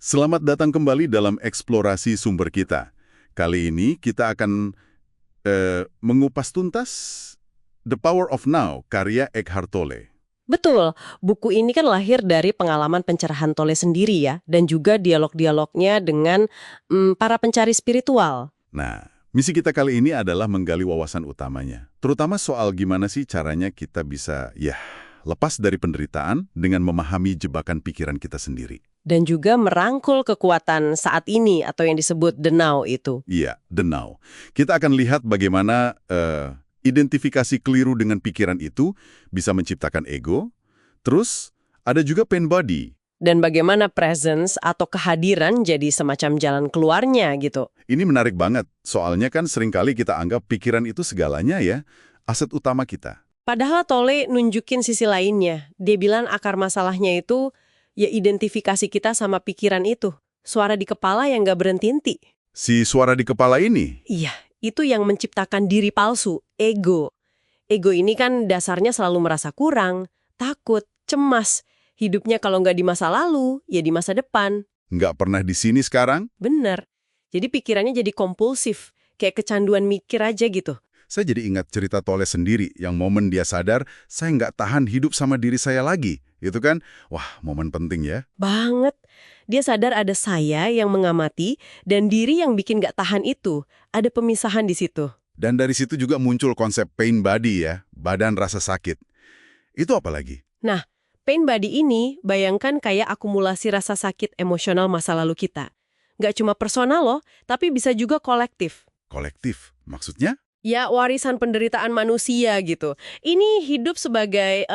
Selamat datang kembali dalam eksplorasi sumber kita. Kali ini kita akan mengupas tuntas The Power of Now, karya Eckhart Tolle. Betul, buku ini kan lahir dari pengalaman pencerahan Tolle sendiri ya, dan juga dialog-dialognya dengan para pencari spiritual. Nah, misi kita kali ini adalah menggali wawasan utamanya. Terutama soal gimana sih caranya kita bisa, lepas dari penderitaan dengan memahami jebakan pikiran kita sendiri. Dan juga merangkul kekuatan saat ini atau yang disebut the now itu. Iya, the now. Kita akan lihat bagaimana identifikasi keliru dengan pikiran itu bisa menciptakan ego. Terus, ada juga pain body. Dan bagaimana presence atau kehadiran jadi semacam jalan keluarnya gitu. Ini menarik banget, soalnya kan seringkali kita anggap pikiran itu segalanya ya, aset utama kita. Padahal Tolle nunjukin sisi lainnya. Dia bilang akar masalahnya itu ya identifikasi kita sama pikiran itu. Suara di kepala yang gak berhenti-henti. Si suara di kepala ini? Iya, itu yang menciptakan diri palsu, ego. Ego ini kan dasarnya selalu merasa kurang, takut, cemas. Hidupnya kalau nggak di masa lalu, ya di masa depan. Nggak pernah di sini sekarang? Bener. Jadi pikirannya jadi kompulsif, kayak kecanduan mikir aja gitu. Saya jadi ingat cerita Tolle sendiri, yang momen dia sadar, saya nggak tahan hidup sama diri saya lagi. Itu kan, wah momen penting ya. Banget. Dia sadar ada saya yang mengamati, dan diri yang bikin nggak tahan itu. Ada pemisahan di situ. Dan dari situ juga muncul konsep pain body ya, badan rasa sakit. Itu apa lagi? Nah, pain body ini bayangkan kayak akumulasi rasa sakit emosional masa lalu kita. Nggak cuma personal loh, tapi bisa juga kolektif. Kolektif, maksudnya? Ya, warisan penderitaan manusia gitu. Ini hidup sebagai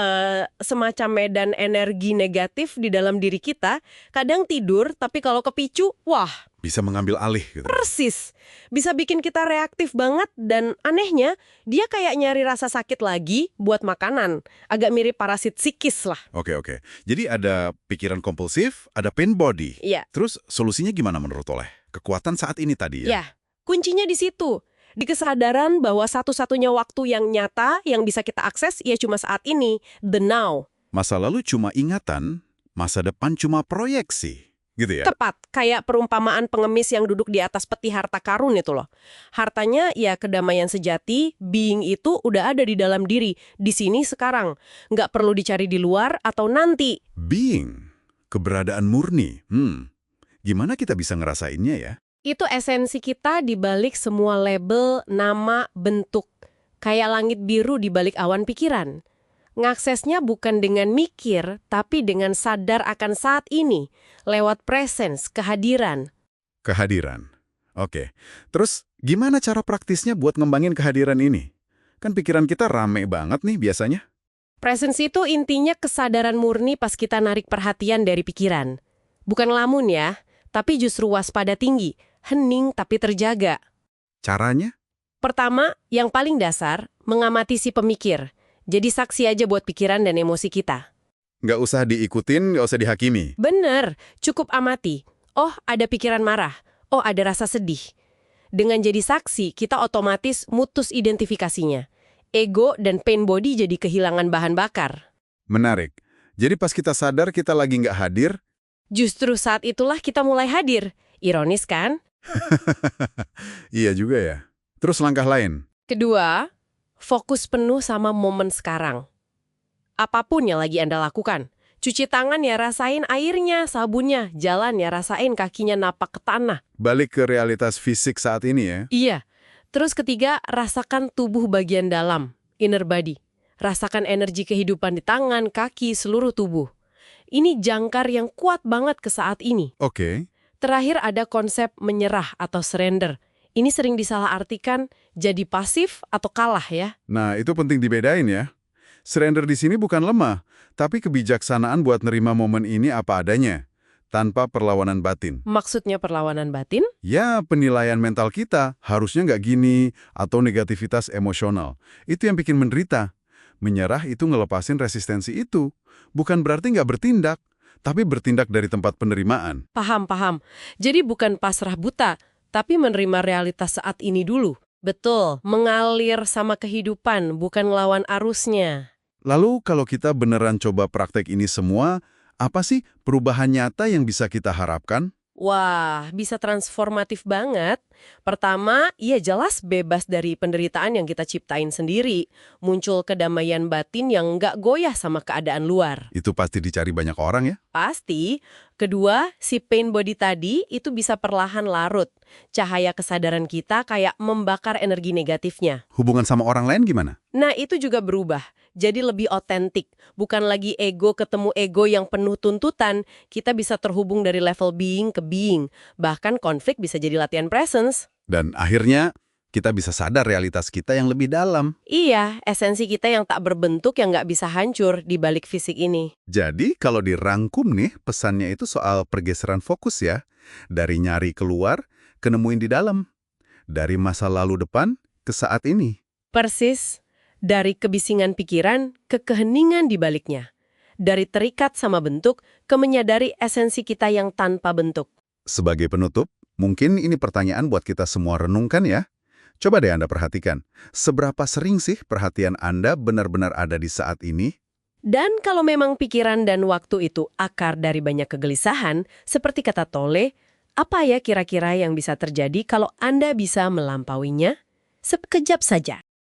semacam medan energi negatif di dalam diri kita. Kadang tidur, tapi kalau kepicu, wah. Bisa mengambil alih gitu. Persis. Bisa bikin kita reaktif banget dan anehnya, dia kayak nyari rasa sakit lagi buat makanan. Agak mirip parasit psikis lah. Oke. Jadi ada pikiran kompulsif, ada pain body. Iya. Terus solusinya gimana menurut Tolle? Kekuatan saat ini tadi ya? Ya, kuncinya di situ. Di kesadaran bahwa satu-satunya waktu yang nyata yang bisa kita akses ya cuma saat ini, the now. Masa lalu cuma ingatan, masa depan cuma proyeksi, gitu ya? Tepat, kayak perumpamaan pengemis yang duduk di atas peti harta karun itu loh. Hartanya ya kedamaian sejati, being itu udah ada di dalam diri, di sini sekarang. Nggak perlu dicari di luar atau nanti. Being, keberadaan murni. Gimana kita bisa ngerasainnya ya? Itu esensi kita di balik semua label, nama, bentuk. Kayak langit biru di balik awan pikiran. Ngaksesnya bukan dengan mikir, tapi dengan sadar akan saat ini. Lewat presence, kehadiran. Kehadiran. Oke. Terus gimana cara praktisnya buat ngembangin kehadiran ini? Kan pikiran kita rame banget nih biasanya. Presence itu intinya kesadaran murni pas kita narik perhatian dari pikiran. Bukan lamun ya, tapi justru waspada tinggi. Hening tapi terjaga. Caranya? Pertama, yang paling dasar, mengamati si pemikir. Jadi saksi aja buat pikiran dan emosi kita. Nggak usah diikutin, nggak usah dihakimi. Bener, cukup amati. Oh, ada pikiran marah. Oh, ada rasa sedih. Dengan jadi saksi, kita otomatis mutus identifikasinya. Ego dan pain body jadi kehilangan bahan bakar. Menarik. Jadi pas kita sadar kita lagi nggak hadir, justru saat itulah kita mulai hadir. Ironis kan? Iya juga ya. Terus langkah lain? Kedua, fokus penuh sama momen sekarang. Apapun yang lagi Anda lakukan. Cuci tangan ya rasain airnya, sabunnya. Jalan ya rasain kakinya napak ke tanah. Balik ke realitas fisik saat ini ya? Iya. Terus ketiga, rasakan tubuh bagian dalam, inner body. Rasakan energi kehidupan di tangan, kaki, seluruh tubuh. Ini jangkar yang kuat banget ke saat ini. Oke. Terakhir ada konsep menyerah atau surrender. Ini sering disalahartikan jadi pasif atau kalah ya. Nah, itu penting dibedain ya. Surrender di sini bukan lemah, tapi kebijaksanaan buat nerima momen ini apa adanya, tanpa perlawanan batin. Maksudnya perlawanan batin? Ya, penilaian mental kita harusnya nggak gini, atau negativitas emosional. Itu yang bikin menderita. Menyerah itu ngelepasin resistensi itu. Bukan berarti nggak bertindak, tapi bertindak dari tempat penerimaan. Paham. Jadi bukan pasrah buta, tapi menerima realitas saat ini dulu. Betul, mengalir sama kehidupan, bukan lawan arusnya. Lalu kalau kita beneran coba praktek ini semua, Apa sih perubahan nyata yang bisa kita harapkan? Wah, bisa transformatif banget. Pertama, ia jelas bebas dari penderitaan yang kita ciptain sendiri. Muncul kedamaian batin yang nggak goyah sama keadaan luar. Itu pasti dicari banyak orang ya. Pasti. Kedua, si pain body tadi itu bisa perlahan larut. Cahaya kesadaran kita kayak membakar energi negatifnya. Hubungan sama orang lain gimana? Nah, itu juga berubah. Jadi lebih otentik. Bukan lagi ego ketemu ego yang penuh tuntutan. Kita bisa terhubung dari level being ke being. Bahkan konflik bisa jadi latihan presence. Dan akhirnya kita bisa sadar realitas kita yang lebih dalam. Iya, esensi kita yang tak berbentuk yang nggak bisa hancur di balik fisik ini. Jadi kalau dirangkum nih, pesannya itu soal pergeseran fokus ya. Dari nyari keluar ke nemuin di dalam. Dari masa lalu depan ke saat ini. Persis. Dari kebisingan pikiran ke keheningan di baliknya. Dari terikat sama bentuk ke menyadari esensi kita yang tanpa bentuk. Sebagai penutup, mungkin ini pertanyaan buat kita semua renungkan ya. Coba deh Anda perhatikan, seberapa sering sih perhatian Anda benar-benar ada di saat ini? Dan kalau memang pikiran dan waktu itu akar dari banyak kegelisahan, seperti kata Tolle, apa ya kira-kira yang bisa terjadi kalau Anda bisa melampauinya? Sekejap saja.